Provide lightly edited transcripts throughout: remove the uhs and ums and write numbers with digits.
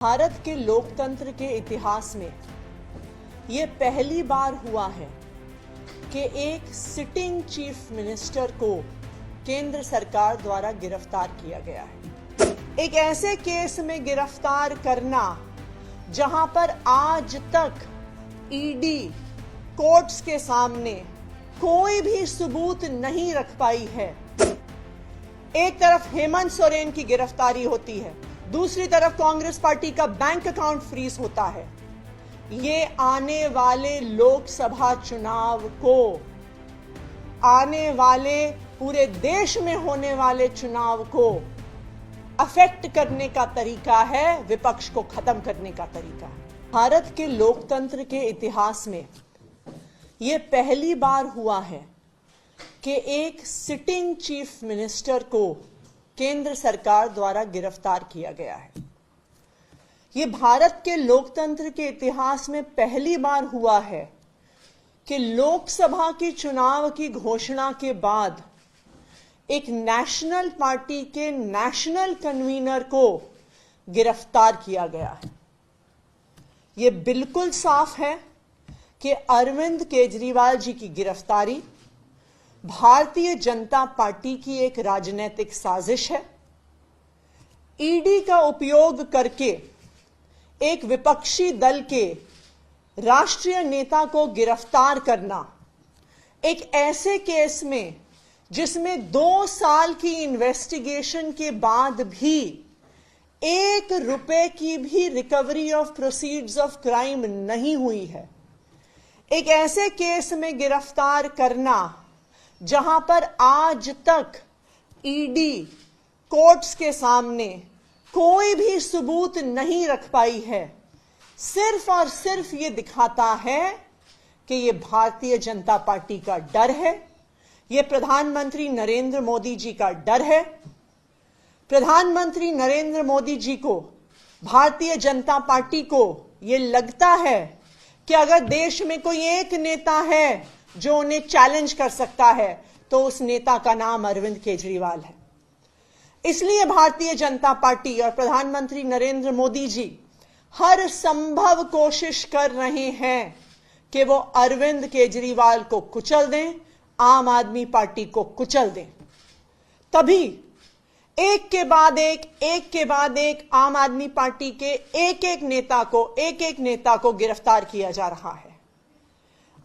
भारत के लोकतंत्र के इतिहास में ये पहली बार हुआ है कि एक सिटिंग चीफ मिनिस्टर को केंद्र सरकार द्वारा गिरफ्तार किया गया है। एक ऐसे केस में गिरफ्तार करना जहां पर आज तक ईडी कोर्ट्स के सामने कोई भी सबूत नहीं रख पाई है। एक तरफ हेमंत सोरेन की गिरफ्तारी होती है, दूसरी तरफ कांग्रेस पार्टी का बैंक अकाउंट फ्रीज होता है। ये आने वाले लोकसभा चुनाव को, आने वाले पूरे देश में होने वाले चुनाव को अफेक्ट करने का तरीका है, विपक्ष को खत्म करने का तरीका है। भारत के लोकतंत्र के इतिहास में यह पहली बार हुआ है कि एक सिटिंग चीफ मिनिस्टर को केंद्र सरकार द्वारा गिरफ्तार किया गया है। यह भारत के लोकतंत्र के इतिहास में पहली बार हुआ है कि लोकसभा के चुनाव की घोषणा के बाद एक नेशनल पार्टी के नेशनल कन्वीनर को गिरफ्तार किया गया है। यह बिल्कुल साफ है कि अरविंद केजरीवाल जी की गिरफ्तारी भारतीय जनता पार्टी की एक राजनीतिक साजिश है। ईडी का उपयोग करके एक विपक्षी दल के राष्ट्रीय नेता को गिरफ्तार करना, एक ऐसे केस में जिसमें 2 साल की इन्वेस्टिगेशन के बाद भी 1 रुपए की भी recovery of proceeds of crime नहीं हुई है। एक ऐसे केस में गिरफ्तार करना जहां पर आज तक ईडी कोर्ट्स के सामने कोई भी सबूत नहीं रख पाई है, सिर्फ और सिर्फ ये दिखाता है कि ये भारतीय जनता पार्टी का डर है, ये प्रधानमंत्री नरेंद्र मोदी जी का डर है। प्रधानमंत्री नरेंद्र मोदी जी को, भारतीय जनता पार्टी को ये लगता है कि अगर देश में कोई एक नेता है जो उन्हें चैलेंज कर सकता है तो उस नेता का नाम अरविंद केजरीवाल है। इसलिए भारतीय जनता पार्टी और प्रधानमंत्री नरेंद्र मोदी जी हर संभव कोशिश कर रहे हैं कि वो अरविंद केजरीवाल को कुचल दें, आम आदमी पार्टी को कुचल दें। तभी एक के बाद एक आम आदमी पार्टी के एक एक नेता को गिरफ्तार किया जा रहा है।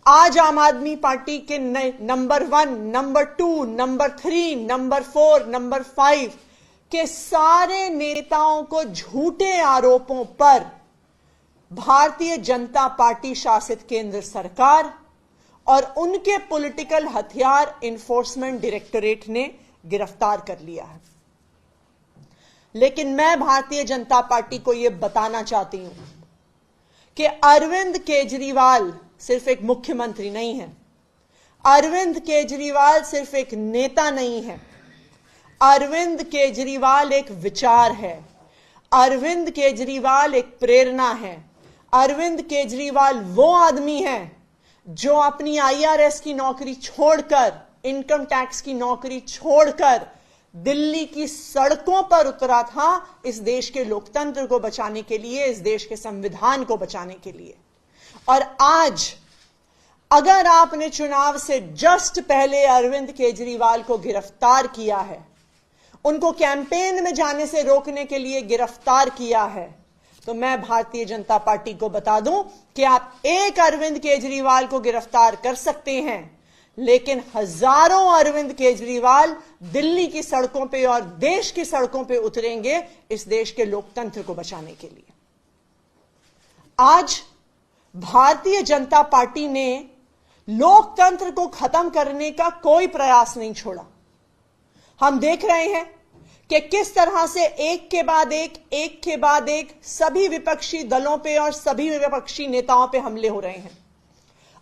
आज आम आदमी पार्टी के number 1, number 2, number 3, number 4, number 5 के सारे नेताओं को झूठे आरोपों पर भारतीय जनता पार्टी शासित केंद्र सरकार और उनके पॉलिटिकल हथियार एनफोर्समेंट डायरेक्टोरेट ने गिरफ्तार कर लिया है। लेकिन मैं भारतीय जनता पार्टी को यह बताना चाहती हूं कि अरविंद केजरीवाल सिर्फ एक मुख्यमंत्री नहीं है, अरविंद केजरीवाल सिर्फ एक नेता नहीं है, अरविंद केजरीवाल एक विचार है, अरविंद केजरीवाल एक प्रेरणा है। अरविंद केजरीवाल वो आदमी है जो अपनी आईआरएस की नौकरी छोड़कर, इनकम टैक्स की नौकरी छोड़कर दिल्ली की सड़कों पर उतरा था इस देश के लोकतंत्र को बचाने के लिए, इस देश के संविधान को बचाने के लिए। और आज अगर आपने चुनाव से जस्ट पहले अरविंद केजरीवाल को गिरफ्तार किया है, उनको कैंपेन में जाने से रोकने के लिए गिरफ्तार किया है, तो मैं भारतीय जनता पार्टी को बता दूं कि आप एक अरविंद केजरीवाल को गिरफ्तार कर सकते हैं, लेकिन हजारों अरविंद केजरीवाल दिल्ली की सड़कों पे और देश की सड़कों पे उतरेंगे इस देश के लोकतंत्र को बचाने के लिए। आज भारतीय जनता पार्टी ने लोकतंत्र को खत्म करने का कोई प्रयास नहीं छोड़ा। हम देख रहे हैं कि किस तरह से एक के बाद एक सभी विपक्षी दलों पे और सभी विपक्षी नेताओं पे हमले हो रहे हैं।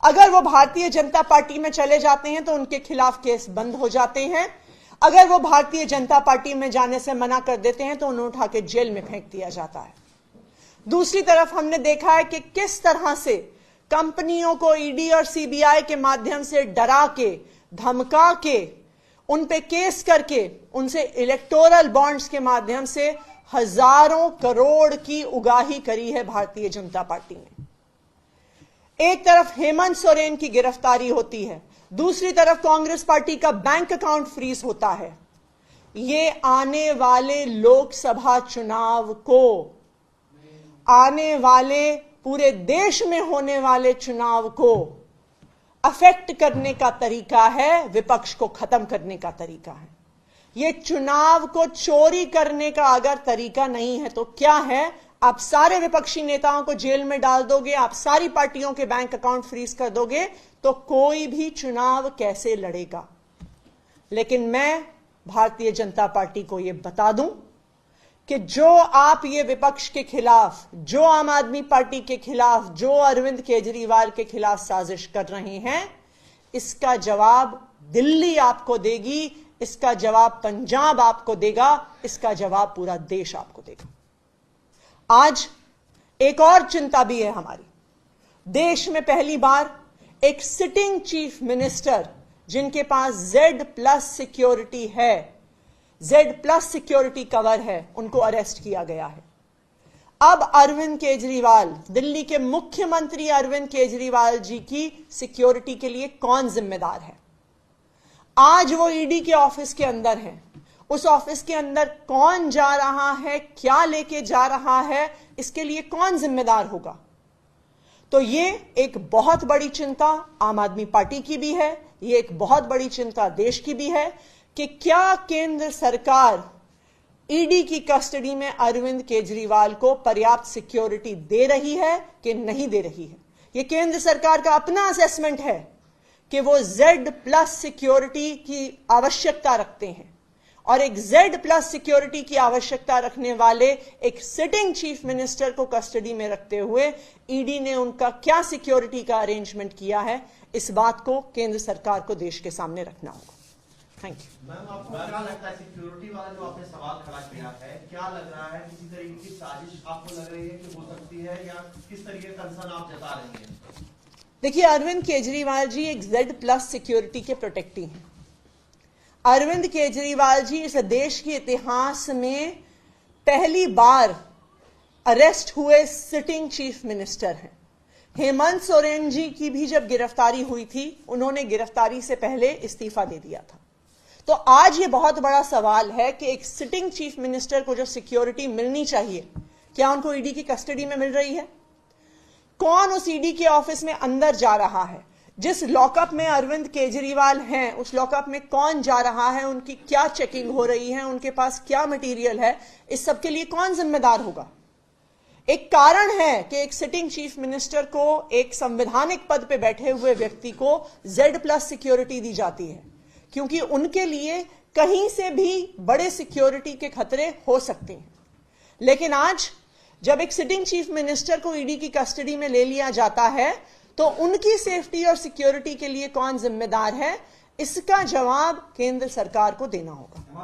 अगर वो भारतीय जनता पार्टी में चले जाते हैं तो उनके खिलाफ केस बंद हो जाते हैं, अगर वो भारतीय जनता पार्टी में जाने से मना कर देते हैं तो उन्हें उठा के जेल में फेंक दिया जाता है। दूसरी तरफ हमने देखा है कि किस तरह से कंपनियों को ईडी और सीबीआई के माध्यम से डरा के, धमका के, उन पे केस करके उनसे इलेक्टोरल बॉन्ड्स के माध्यम से हजारों करोड़ की उगाही करी है भारतीय जनता पार्टी ने। एक तरफ हेमंत सोरेन की गिरफ्तारी होती है, दूसरी तरफ कांग्रेस पार्टी का बैंक अकाउंट फ्रीज होता है। ये आने वाले लोकसभा चुनाव को, आने वाले पूरे देश में होने वाले चुनाव को अफेक्ट करने का तरीका है, विपक्ष को खत्म करने का तरीका है। ये चुनाव को चोरी करने का अगर तरीका नहीं है तो क्या है? आप सारे विपक्षी नेताओं को जेल में डाल दोगे, आप सारी पार्टियों के बैंक अकाउंट फ्रीज कर दोगे, तो कोई भी चुनाव कैसे लड़ेगा? लेकिन मैं भारतीय जनता पार्टी को यह बता दूं कि जो आप ये विपक्ष के खिलाफ, जो आम आदमी पार्टी के खिलाफ, जो अरविंद केजरीवाल के खिलाफ साजिश कर रहे हैं, इसका जवाब दिल्ली आपको देगी, इसका जवाब पंजाब आपको देगा, इसका जवाब पूरा देश आपको देगा। आज एक और चिंता भी है हमारी। देश में पहली बार एक सिटिंग चीफ मिनिस्टर, जिनके पास Z+ सिक्योरिटी है, Z+ सिक्योरिटी कवर है, उनको अरेस्ट किया गया है। अब अरविंद केजरीवाल, दिल्ली के मुख्यमंत्री अरविंद केजरीवाल जी की सिक्योरिटी के लिए कौन जिम्मेदार है? आज वो ईडी के ऑफिस के अंदर है, उस ऑफिस के अंदर कौन जा रहा है, क्या लेके जा रहा है, इसके लिए कौन जिम्मेदार होगा? तो ये एक बहुत बड़ी चिंता आम आदमी पार्टी की भी है, ये एक बहुत बड़ी चिंता देश की भी है कि क्या केंद्र सरकार ईडी की कस्टडी में अरविंद केजरीवाल को पर्याप्त सिक्योरिटी दे रही है कि नहीं दे रही है? यह केंद्र सरकार का अपना असेसमेंट है कि वो Z+ सिक्योरिटी की आवश्यकता रखते हैं, और एक Z+ सिक्योरिटी की आवश्यकता रखने वाले एक सिटिंग चीफ मिनिस्टर को कस्टडी में रखते हुए ईडी ने उनका क्या सिक्योरिटी का अरेंजमेंट किया है, इस बात को केंद्र सरकार को देश के सामने रखना होगा। Thank you. मैम, आपको क्या लगता है सिक्योरिटी वाला जो आपने सवाल खड़ा किया है, क्या लग रहा है किसी तरीके की साजिश आपको लग रही है कि हो सकती है, या किस तरीके का कंसर्न आप जता रही हैं? देखिए, अरविंद केजरीवाल जी एक Z+ सिक्योरिटी के प्रोटेक्टी हैं। अरविंद केजरीवाल जी इस देश के इतिहास में पहली बार अरेस्ट हुए सिटिंग चीफ मिनिस्टर हैं। हेमंत सोरेन जी की भी जब गिरफ्तारी हुई थी, उन्होंने गिरफ्तारी से पहले इस्तीफा दे दिया था। तो आज ये बहुत बड़ा सवाल है कि एक सिटिंग चीफ मिनिस्टर को जो सिक्योरिटी मिलनी चाहिए, क्या उनको ईडी की कस्टडी में मिल रही है? कौन उस ईडी के ऑफिस में अंदर जा रहा है? जिस लॉकअप में अरविंद केजरीवाल हैं, उस लॉकअप में कौन जा रहा है, उनकी क्या चेकिंग हो रही है, उनके पास क्या मटेरियल है, इस सब के लिए कौन जिम्मेदार होगा? एक कारण है कि एक सिटिंग चीफ मिनिस्टर को, एक संवैधानिक पद पे बैठे हुए व्यक्ति को Z+ सिक्योरिटी दी जाती है, क्योंकि उनके लिए कहीं से भी बड़े सिक्योरिटी के खतरे हो सकते हैं। लेकिन आज जब एक सिटिंग चीफ मिनिस्टर को ईडी की कस्टडी में ले लिया जाता है, तो उनकी सेफ्टी और सिक्योरिटी के लिए कौन जिम्मेदार है, इसका जवाब केंद्र सरकार को देना होगा।